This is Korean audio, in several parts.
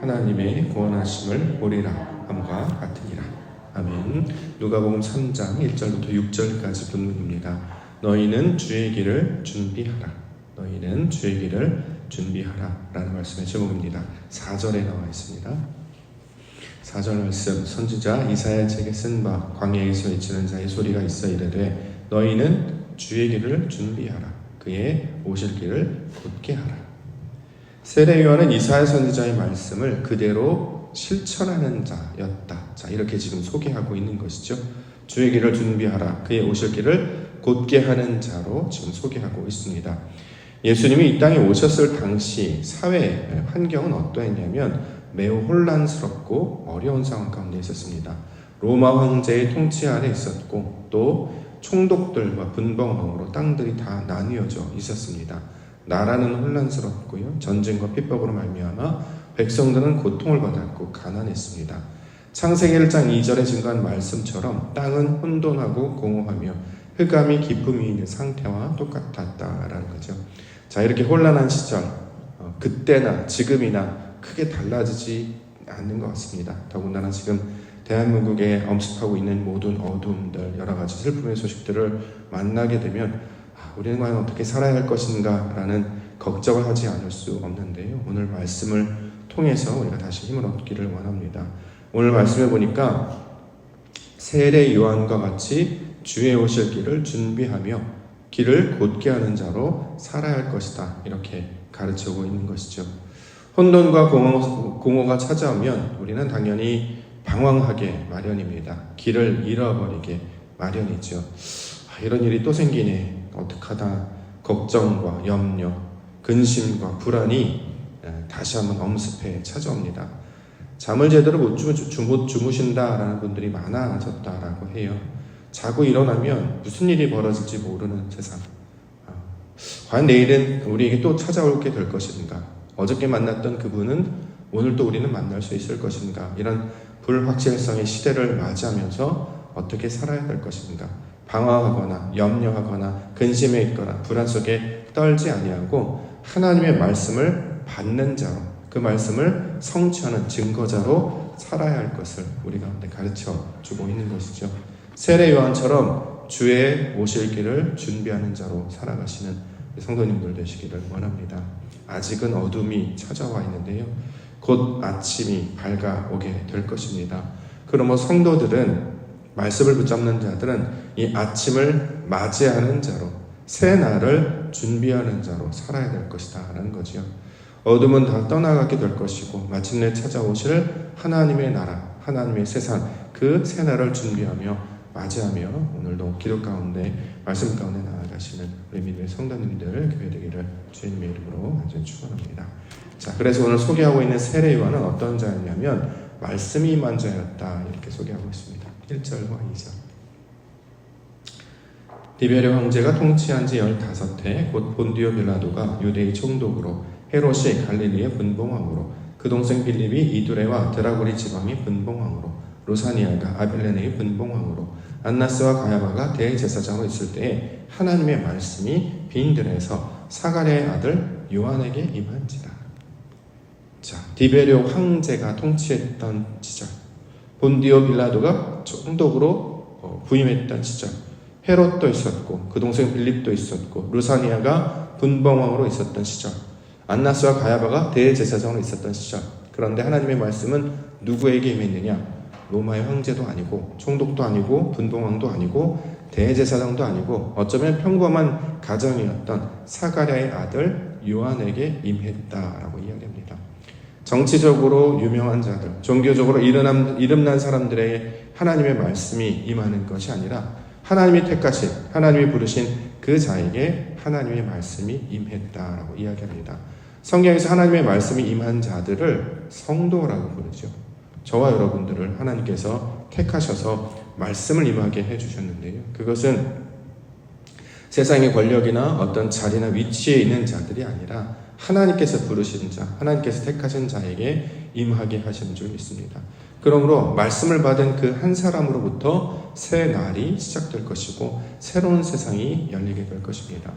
하나님의 구원하심을 보리라 함과 같으니라. 아멘. 누가복음 3장 1절부터 6절까지 본문입니다. 너희는 주의 길을 준비하라. 너희는 주의 길을 준비하라 라는 말씀의 제목입니다. 4절에 나와 있습니다. 4절 말씀. 선지자 이사야 책에 쓴 바 광야에서 외치는 자의 소리가 있어 이르되 너희는 주의 길을 준비하라. 그의 오실 길을 곧게 하라. 세례 요한은 이사야 선지자의 말씀을 그대로 실천하는 자였다. 자, 이렇게 지금 소개하고 있는 것이죠. 주의 길을 준비하라. 그의 오실 길을 곧게 하는 자로 지금 소개하고 있습니다. 예수님이 이 땅에 오셨을 당시 사회 환경은 어떠했냐면 매우 혼란스럽고 어려운 상황 가운데 있었습니다. 로마 황제의 통치 아래 있었고 또 총독들과 분봉왕으로 땅들이 다 나뉘어져 있었습니다. 나라는 혼란스럽고요. 전쟁과 핍박으로 말미암아 백성들은 고통을 받았고 가난했습니다. 창세기 1장 2절에 증거한 말씀처럼 땅은 혼돈하고 공허하며 흑암이 깊음이 있는 상태와 똑같았다라는 거죠. 자, 이렇게 혼란한 시절, 그때나 지금이나 크게 달라지지 않는 것 같습니다. 더군다나 지금 대한민국에 엄습하고 있는 모든 어둠들, 여러 가지 슬픔의 소식들을 만나게 되면 우리는 과연 어떻게 살아야 할 것인가 라는 걱정을 하지 않을 수 없는데요. 오늘 말씀을 통해서 우리가 다시 힘을 얻기를 원합니다. 오늘 말씀해 보니까 세례 요한과 같이 주의 오실 길을 준비하며 길을 곧게 하는 자로 살아야 할 것이다. 이렇게 가르치고 있는 것이죠. 혼돈과 공허가 찾아오면 우리는 당연히 방황하게 마련입니다. 길을 잃어버리게 마련이죠. 이런 일이 또 생기네. 어떡하다. 걱정과 염려, 근심과 불안이 다시 한번 엄습해 찾아옵니다. 잠을 제대로 못 주무신다라는 분들이 많아졌다라고 해요. 자고 일어나면 무슨 일이 벌어질지 모르는 세상. 과연 내일은 우리에게 또 찾아오게 될 것인가? 어저께 만났던 그분은 오늘 또 우리는 만날 수 있을 것인가? 이런 불확실성의 시대를 맞이하면서 어떻게 살아야 될 것인가? 방황하거나 염려하거나 근심에 있거나 불안 속에 떨지 아니하고 하나님의 말씀을 받는 자로, 그 말씀을 성취하는 증거자로 살아야 할 것을 우리 가운데 가르쳐 주고 있는 것이죠. 세례 요한처럼 주의 오실 길을 준비하는 자로 살아가시는 성도님들 되시기를 원합니다. 아직은 어둠이 찾아와 있는데요. 곧 아침이 밝아오게 될 것입니다. 그러므로 성도들은, 말씀을 붙잡는 자들은 이 아침을 맞이하는 자로, 새 날을 준비하는 자로 살아야 될 것이다 라는 거죠. 어둠은 다 떠나가게 될 것이고 마침내 찾아오실 하나님의 나라, 하나님의 세상, 그 새 날을 준비하며 맞이하며 오늘도 기도 가운데, 말씀 가운데 나아가시는 우리 믿음의 성도님들 교회 되기를 주님의 이름으로 간절히 축원합니다. 자, 그래서 오늘 소개하고 있는 세례 요한은 어떤 자였냐면 말씀이 임한 자였다, 이렇게 소개하고 있습니다. 1절과 2절. 디베레 황제가 통치한 지 15해 곧 본디오 빌라도가 유대의 총독으로, 헤롯이 갈릴리의 분봉왕으로, 그 동생 빌립이 이두레와 드라고리 지방의 분봉왕으로, 루사니아가 아빌레네의 분봉왕으로, 안나스와 가야바가 대제사장으로 있을 때에 하나님의 말씀이 빈들에서 사가랴의 아들 요한에게 임한지라. 자, 디베레 황제가 통치했던 시절, 본디오 빌라도가 총독으로 부임했던 시절, 헤롯도 있었고 그 동생 빌립도 있었고 루사니아가 분봉왕으로 있었던 시절, 안나스와 가야바가 대제사장으로 있었던 시절. 그런데 하나님의 말씀은 누구에게 임했느냐? 로마의 황제도 아니고 총독도 아니고 분봉왕도 아니고 대제사장도 아니고 어쩌면 평범한 가정이었던 사가랴의 아들 요한에게 임했다라고 이야기합니다. 정치적으로 유명한 자들, 종교적으로 이름난 사람들에게 하나님의 말씀이 임하는 것이 아니라 하나님이 택하신, 하나님이 부르신 그 자에게 하나님의 말씀이 임했다라고 이야기합니다. 성경에서 하나님의 말씀이 임한 자들을 성도라고 부르죠. 저와 여러분들을 하나님께서 택하셔서 말씀을 임하게 해주셨는데요. 그것은 세상의 권력이나 어떤 자리나 위치에 있는 자들이 아니라 하나님께서 부르신 자, 하나님께서 택하신 자에게 임하게 하신 줄 믿습니다. 그러므로 말씀을 받은 그 한 사람으로부터 새 날이 시작될 것이고 새로운 세상이 열리게 될 것입니다.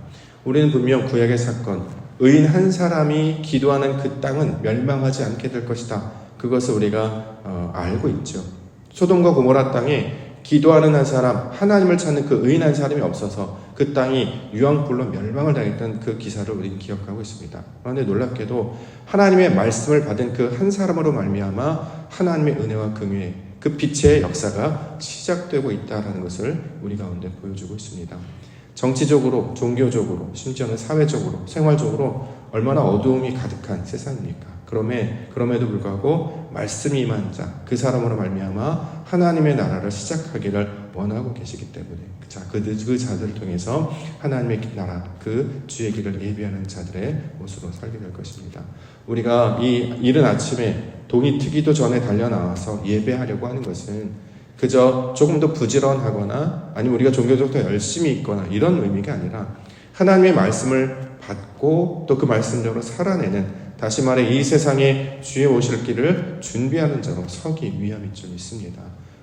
우리는 분명 구약의 사건, 의인 한 사람이 기도하는 그 땅은 멸망하지 않게 될 것이다. 그것을 우리가 알고 있죠. 소돔과 고모라 땅에 기도하는 한 사람, 하나님을 찾는 그 의인 한 사람이 없어서 그 땅이 유황불로 멸망을 당했던 그 기사를 우리는 기억하고 있습니다. 그런데 놀랍게도 하나님의 말씀을 받은 그 한 사람으로 말미암아 하나님의 은혜와 긍휼, 그 빛의 역사가 시작되고 있다는 것을 우리 가운데 보여주고 있습니다. 정치적으로, 종교적으로, 심지어는 사회적으로, 생활적으로 얼마나 어두움이 가득한 세상입니까? 그럼에도 불구하고 말씀이 임한 자, 그 사람으로 말미암아 하나님의 나라를 시작하기를 원하고 계시기 때문에 그 자들을 통해서 하나님의 나라, 그 주의 길을 예비하는 자들의 모습으로 살게 될 것입니다. 우리가 이 이른 아침에 동이 트기도 전에 달려나와서 예배하려고 하는 것은 그저 조금 더 부지런하거나 아니면 우리가 종교적으로 더 열심히 있거나 이런 의미가 아니라 하나님의 말씀을 받고 또 그 말씀대로 살아내는, 다시 말해 이 세상에 주의 오실 길을 준비하는 자로 서기 위함이 좀 있습니다.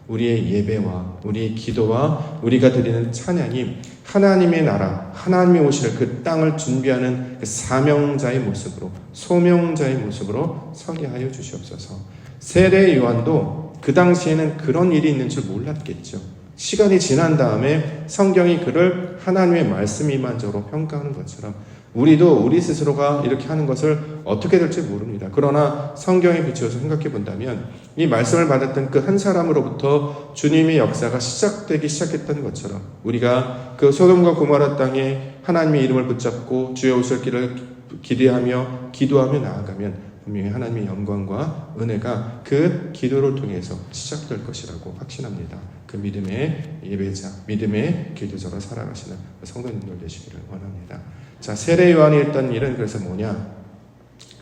우리의 예배와 우리의 기도와 우리가 드리는 찬양이 하나님의 나라, 하나님이 오실 그 땅을 준비하는 그 사명자의 모습으로, 소명자의 모습으로 서게 하여 주시옵소서. 세례 요한도 그 당시에는 그런 일이 있는 줄 몰랐겠죠. 시간이 지난 다음에 성경이 그를 하나님의 말씀이 임한 자로 평가하는 것처럼 우리도 우리 스스로가 이렇게 하는 것을 어떻게 될지 모릅니다. 그러나 성경에 비추어서 생각해 본다면 이 말씀을 받았던 그 한 사람으로부터 주님의 역사가 시작되기 시작했던 것처럼 우리가 그 소돔과 고모라 땅에 하나님의 이름을 붙잡고 주의 오실 길을 기대하며 기도하며 나아가면 분명히 하나님의 영광과 은혜가 그 기도를 통해서 시작될 것이라고 확신합니다. 그 믿음의 예배자, 믿음의 기도자로 살아가시는 성도님들 되시기를 원합니다. 자, 세례 요한이 했던 일은 그래서 뭐냐?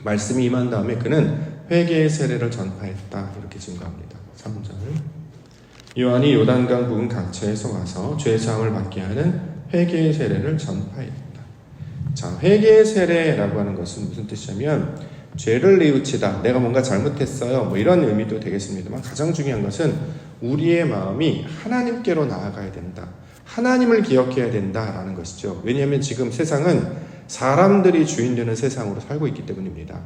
말씀이 임한 다음에 그는 회개의 세례를 전파했다. 이렇게 증거합니다. 3절. 요한이 요단강 부근 각처에 쏘아서 죄사함을 받게 하는 회개의 세례를 전파했다. 자, 회개의 세례라고 하는 것은 무슨 뜻이냐면 죄를 뉘우치다, 내가 뭔가 잘못했어요, 뭐 이런 의미도 되겠습니다만 가장 중요한 것은 우리의 마음이 하나님께로 나아가야 된다, 하나님을 기억해야 된다라는 것이죠. 왜냐하면 지금 세상은 사람들이 주인 되는 세상으로 살고 있기 때문입니다.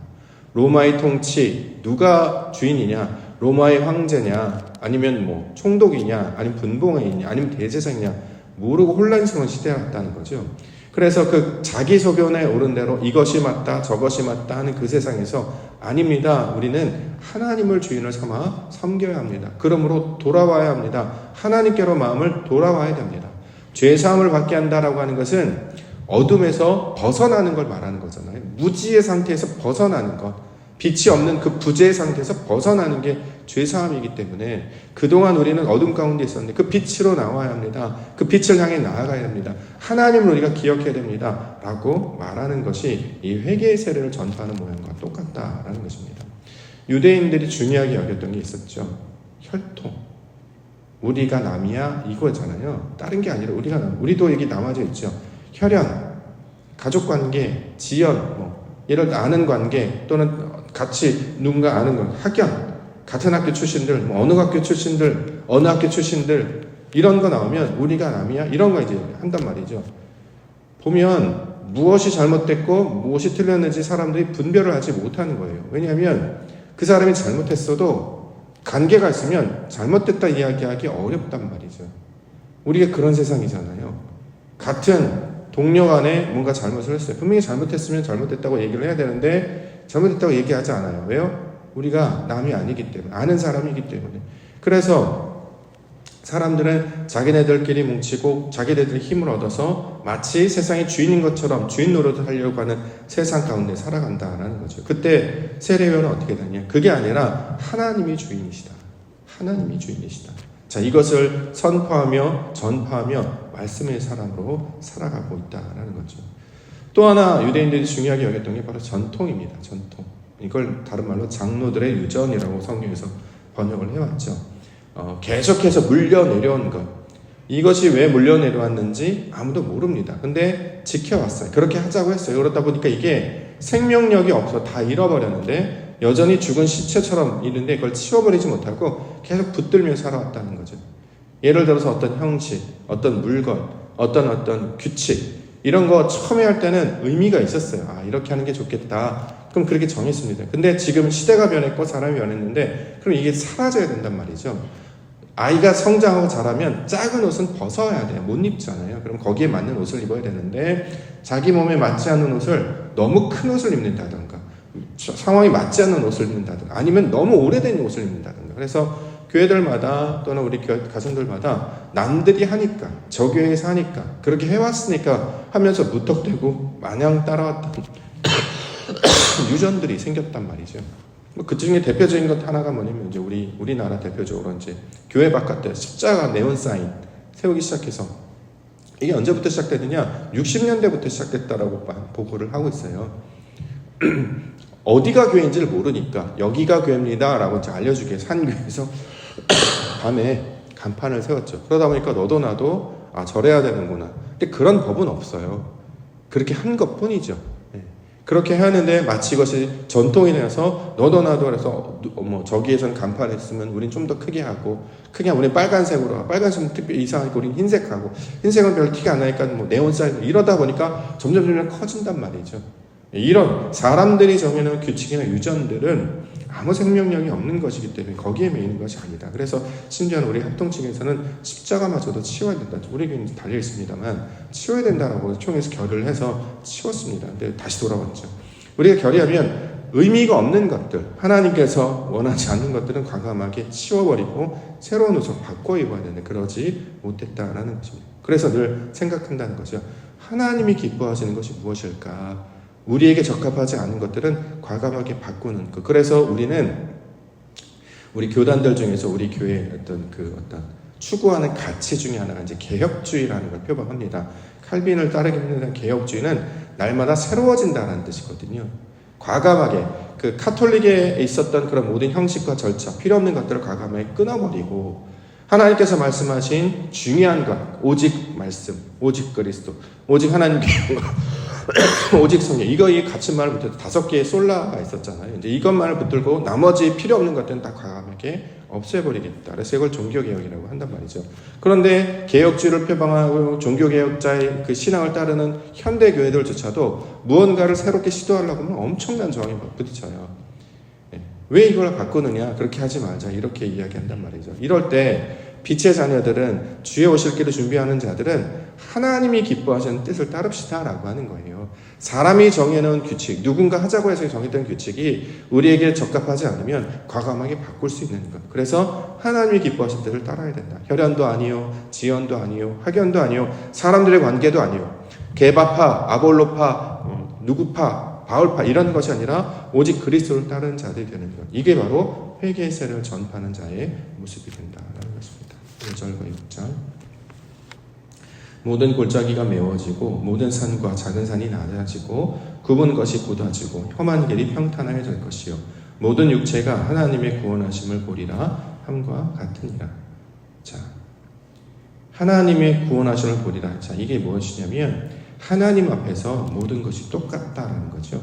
로마의 통치, 누가 주인이냐, 로마의 황제냐, 아니면 뭐 총독이냐, 아니면 분봉이냐, 아니면 대제사장이냐 모르고 혼란스러운 시대가 왔다는 거죠. 그래서 그 자기 소견에 오른 대로 이것이 맞다 저것이 맞다 하는 그 세상에서 아닙니다. 우리는 하나님을 주인을 삼아 섬겨야 합니다. 그러므로 돌아와야 합니다. 하나님께로 마음을 돌아와야 됩니다. 죄사함을 받게 한다라고 하는 것은 어둠에서 벗어나는 걸 말하는 거잖아요. 무지의 상태에서 벗어나는 것, 빛이 없는 그 부재의 상태에서 벗어나는 게 죄사함이기 때문에 그동안 우리는 어둠 가운데 있었는데 그 빛으로 나와야 합니다. 그 빛을 향해 나아가야 합니다. 하나님을 우리가 기억해야 됩니다. 라고 말하는 것이 이 회개의 세례를 전파하는 모양과 똑같다라는 것입니다. 유대인들이 중요하게 여겼던 게 있었죠. 혈통. 우리가 남이야 이거잖아요. 다른 게 아니라 우리가 우리도 여기 남아져 있죠. 혈연, 가족관계, 지연, 이런 아는 관계 또는 같이 누군가 아는 건 학연, 같은 학교 출신들, 어느 학교 출신들, 어느 학교 출신들 이런 거 나오면 우리가 남이야 이런 거 이제 한단 말이죠. 보면 무엇이 잘못됐고 무엇이 틀렸는지 사람들이 분별을 하지 못하는 거예요. 왜냐하면 그 사람이 잘못했어도 관계가 있으면 잘못됐다 이야기하기 어렵단 말이죠. 우리가 그런 세상이잖아요. 같은 동료 간에 뭔가 잘못을 했어요. 분명히 잘못했으면 잘못됐다고 얘기를 해야 되는데 잘못됐다고 얘기하지 않아요. 왜요? 우리가 남이 아니기 때문에, 아는 사람이기 때문에. 그래서 사람들은 자기네들끼리 뭉치고 자기네들이 힘을 얻어서 마치 세상의 주인인 것처럼 주인 노릇을 하려고 하는 세상 가운데 살아간다라는 거죠. 그때 세례요한은 어떻게 되냐? 그게 아니라 하나님이 주인이시다. 하나님이 주인이시다. 자, 이것을 선포하며 전파하며 말씀의 사람으로 살아가고 있다라는 거죠. 또 하나 유대인들이 중요하게 여겼던 게 바로 전통입니다. 전통. 이걸 다른 말로 장로들의 유전이라고 성경에서 번역을 해왔죠. 계속해서 물려내려온 것. 이것이 왜 물려내려왔는지 아무도 모릅니다. 근데 지켜왔어요. 그렇게 하자고 했어요. 그러다 보니까 이게 생명력이 없어 다 잃어버렸는데 여전히 죽은 시체처럼 있는데 그걸 치워버리지 못하고 계속 붙들며 살아왔다는 거죠. 예를 들어서 어떤 형식, 어떤 물건, 어떤 규칙, 이런 거 처음에 할 때는 의미가 있었어요. 아, 이렇게 하는 게 좋겠다. 그럼 그렇게 정했습니다. 근데 지금 시대가 변했고 사람이 변했는데 그럼 이게 사라져야 된단 말이죠. 아이가 성장하고 자라면 작은 옷은 벗어야 돼요. 못 입잖아요. 그럼 거기에 맞는 옷을 입어야 되는데 자기 몸에 맞지 않는 옷을 너무 큰 옷을 입는다던가 상황이 맞지 않는 옷을 입는다든가 아니면 너무 오래된 옷을 입는다든가. 그래서 교회들마다 또는 우리 가정들마다 남들이 하니까 저 교회에서 하니까 그렇게 해왔으니까 하면서 무턱대고 마냥 따라왔던 유전들이 생겼단 말이죠. 그 중에 대표적인 것 하나가 뭐냐면 이제 우리나라 대표적으로 이제 교회 바깥에 십자가 네온 사인 세우기 시작해서 이게 언제부터 시작되느냐 60년대부터 시작됐다라고 보고를 하고 있어요. 어디가 교회인지를 모르니까 여기가 교회입니다 라고 이제 알려주기 위해서 한 교회에서 밤에 간판을 세웠죠. 그러다 보니까 너도 나도 저래야 되는구나. 근데 그런 법은 없어요. 그렇게 한 것뿐이죠. 그렇게 하는데 마치 이것이 전통이 되어서 너도 나도 그래서 저기에서는 간판을 쓰면 우린 좀 더 크게 하고 크게 하면 우린 빨간색으로 하고 빨간색은 특별히 이상하고 우린 흰색하고 흰색은 별 티가 안 나니까 네온 사인 이러다 보니까 점점 커진단 말이죠. 이런 사람들이 정해놓은 규칙이나 유전들은 아무 생명력이 없는 것이기 때문에 거기에 매이는 것이 아니다. 그래서 심지어는 우리 합동측에서는 십자가마저도 치워야 된다. 우리 교회는 달려 있습니다만 치워야 된다라고 총회에서 결의를 해서 치웠습니다. 근데 다시 돌아왔죠. 우리가 결의하면 의미가 없는 것들, 하나님께서 원하지 않는 것들은 과감하게 치워버리고 새로운 옷을 바꿔 입어야 되는데 그러지 못했다라는 것입니다. 그래서 늘 생각한다는 거죠. 하나님이 기뻐하시는 것이 무엇일까? 우리에게 적합하지 않은 것들은 과감하게 바꾸는 것. 그래서 우리는 우리 교단들 중에서 우리 교회의 어떤 추구하는 가치 중에 하나가 이제 개혁주의라는 걸 표방합니다. 칼빈을 따르기 힘든 개혁주의는 날마다 새로워진다는 뜻이거든요. 과감하게 그 카톨릭에 있었던 그런 모든 형식과 절차, 필요 없는 것들을 과감하게 끊어버리고 하나님께서 말씀하신 중요한 것, 오직 말씀, 오직 그리스도, 오직 하나님께 오직 성령 이 가치만을 붙여서 5개의 솔라가 있었잖아요. 이제 이것만을 붙들고 나머지 필요 없는 것들은 다 과감하게 없애버리겠다. 그래서 이걸 종교개혁이라고 한단 말이죠. 그런데 개혁주의를 표방하고 종교개혁자의 그 신앙을 따르는 현대 교회들조차도 무언가를 새롭게 시도하려고 하면 엄청난 저항에 부딪혀요. 왜 이걸 바꾸느냐? 그렇게 하지 말자. 이렇게 이야기한단 말이죠. 이럴 때 빛의 자녀들은 주의 오실 길을 준비하는 자들은 하나님이 기뻐하시는 뜻을 따릅시다 라고 하는 거예요. 사람이 정해놓은 규칙, 누군가 하자고 해서 정했던 규칙이 우리에게 적합하지 않으면 과감하게 바꿀 수 있는 것. 그래서 하나님이 기뻐하시는 뜻을 따라야 된다. 혈연도 아니요, 지연도 아니요, 학연도 아니요, 사람들의 관계도 아니요, 게바파, 아볼로파, 누구파, 바울파 이런 것이 아니라 오직 그리스도를 따르는 자들이 되는 것. 이게 바로 회개의 세례를 전파하는 자의 모습이 된다라는 것입니다. 5절과 6절. 모든 골짜기가 메워지고 모든 산과 작은 산이 낮아지고 굽은 것이 곧아지고 험한 길이 평탄하게 될 것이요 모든 육체가 하나님의 구원하심을 보리라 함과 같으니라. 자, 하나님의 구원하심을 보리라. 자, 이게 무엇이냐면 하나님 앞에서 모든 것이 똑같다라는 거죠.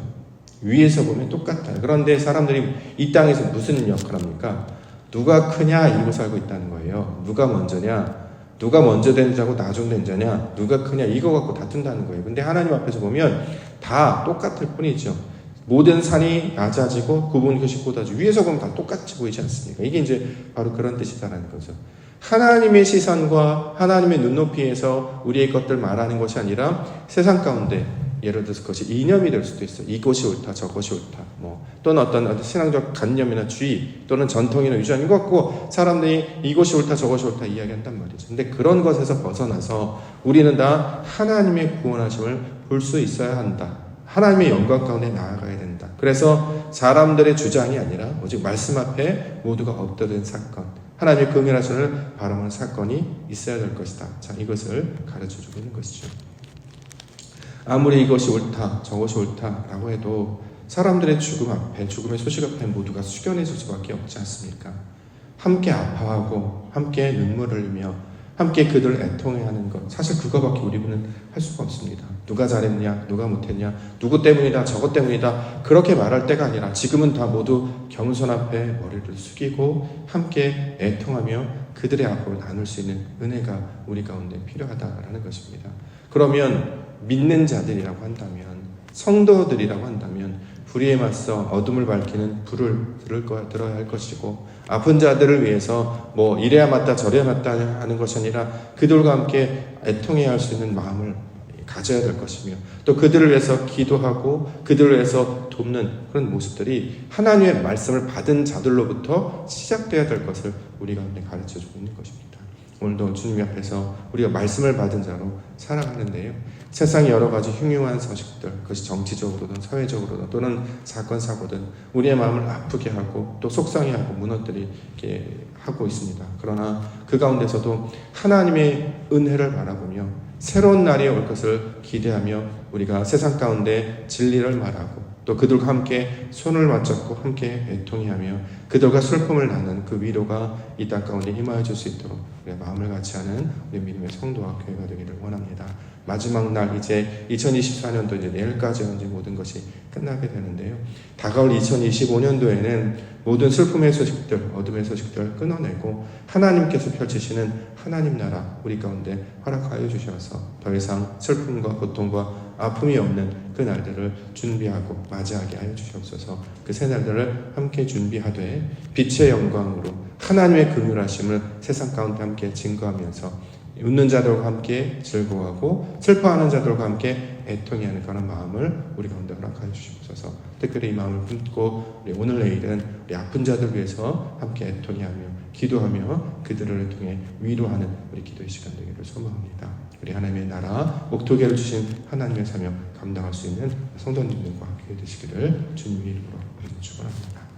위에서 보면 똑같다. 그런데 사람들이 이 땅에서 무슨 역할을 합니까? 누가 크냐 이러고 살고 있다는 거예요. 누가 먼저냐? 누가 먼저 된 자고 나중 된 자냐? 누가 크냐? 이거 갖고 다툰다는 거예요. 근데 하나님 앞에서 보면 다 똑같을 뿐이죠. 모든 산이 낮아지고 굽은 것이 곧아지고 위에서 보면 다 똑같이 보이지 않습니까? 이게 이제 바로 그런 뜻이다라는 거죠. 하나님의 시선과 하나님의 눈높이에서 우리의 것들 말하는 것이 아니라 세상 가운데 예를 들어서 그것이 이념이 될 수도 있어요. 이것이 옳다, 저것이 옳다. 또는 어떤 신앙적 관념이나 주의 또는 전통이나 유전 이거 갖고 사람들이 이것이 옳다, 저것이 옳다 이야기한단 말이죠. 근데 그런 것에서 벗어나서 우리는 다 하나님의 구원하심을 볼 수 있어야 한다. 하나님의 영광 가운데 나아가야 된다. 그래서 사람들의 주장이 아니라 오직 말씀 앞에 모두가 엎드린 사건, 하나님의 긍휼하심을 바라보는 사건이 있어야 될 것이다. 자, 이것을 가르쳐주고 있는 것이죠. 아무리 이것이 옳다, 저것이 옳다라고 해도 사람들의 죽음 앞에, 죽음의 소식 앞에 모두가 숙연해질 수밖에 없지 않습니까? 함께 아파하고 함께 눈물을 흘리며 함께 그들을 애통해하는 것, 사실 그거밖에 우리는 할 수가 없습니다. 누가 잘했냐, 누가 못했냐, 누구 때문이다, 저것 때문이다 그렇게 말할 때가 아니라 지금은 다 모두 겸손 앞에 머리를 숙이고 함께 애통하며 그들의 아픔을 나눌 수 있는 은혜가 우리 가운데 필요하다라는 것입니다. 그러면 믿는 자들이라고 한다면, 성도들이라고 한다면 불의에 맞서 어둠을 밝히는 불을 들어야 할 것이고, 아픈 자들을 위해서 뭐 이래야 맞다 저래야 맞다 하는 것이 아니라 그들과 함께 애통해야 할 수 있는 마음을 가져야 될 것이며, 또 그들을 위해서 기도하고 그들을 위해서 돕는 그런 모습들이 하나님의 말씀을 받은 자들로부터 시작돼야 될 것을 우리가 가르쳐주고 있는 것입니다. 오늘도 주님 앞에서 우리가 말씀을 받은 자로 살아가는데요, 세상의 여러 가지 흉흉한 소식들, 그것이 정치적으로든 사회적으로든 또는 사건 사고든 우리의 마음을 아프게 하고 또 속상해하고 무너뜨리게 하고 있습니다. 그러나 그 가운데서도 하나님의 은혜를 바라보며 새로운 날이 올 것을 기대하며 우리가 세상 가운데 진리를 말하고 또 그들과 함께 손을 맞잡고 함께 애통해하며 그들과 슬픔을 나누는 그 위로가 이 땅 가운데 임하여 줄 수 있도록 우리의 마음을 같이 하는 우리 믿음의 성도와 교회가 되기를 원합니다. 마지막 날, 이제 2024년도 이제 내일까지 이제 모든 것이 끝나게 되는데요, 다가올 2025년도에는 모든 슬픔의 소식들, 어둠의 소식들을 끊어내고 하나님께서 펼치시는 하나님 나라 우리 가운데 허락하여 주셔서 더 이상 슬픔과 고통과 아픔이 없는 그 날들을 준비하고 맞이하게 하여 주시옵소서. 그 새 날들을 함께 준비하되 빛의 영광으로 하나님의 긍휼하심을 세상 가운데 함께 증거하면서 웃는 자들과 함께 즐거워하고 슬퍼하는 자들과 함께 애통해 하는 그런 마음을 우리 가운데 허락하여 주시옵소서. 특별히 이 마음을 품고 우리 오늘 내일은 우리 아픈 자들 위해서 함께 애통해 하며 기도하며 그들을 통해 위로하는 우리 기도의 시간 되기를 소망합니다. 우리 하나님의 나라 목토계를 주신 하나님의 사명 감당할 수 있는 성도님들과 교회 되시기를 주님의 이름으로 축원합니다.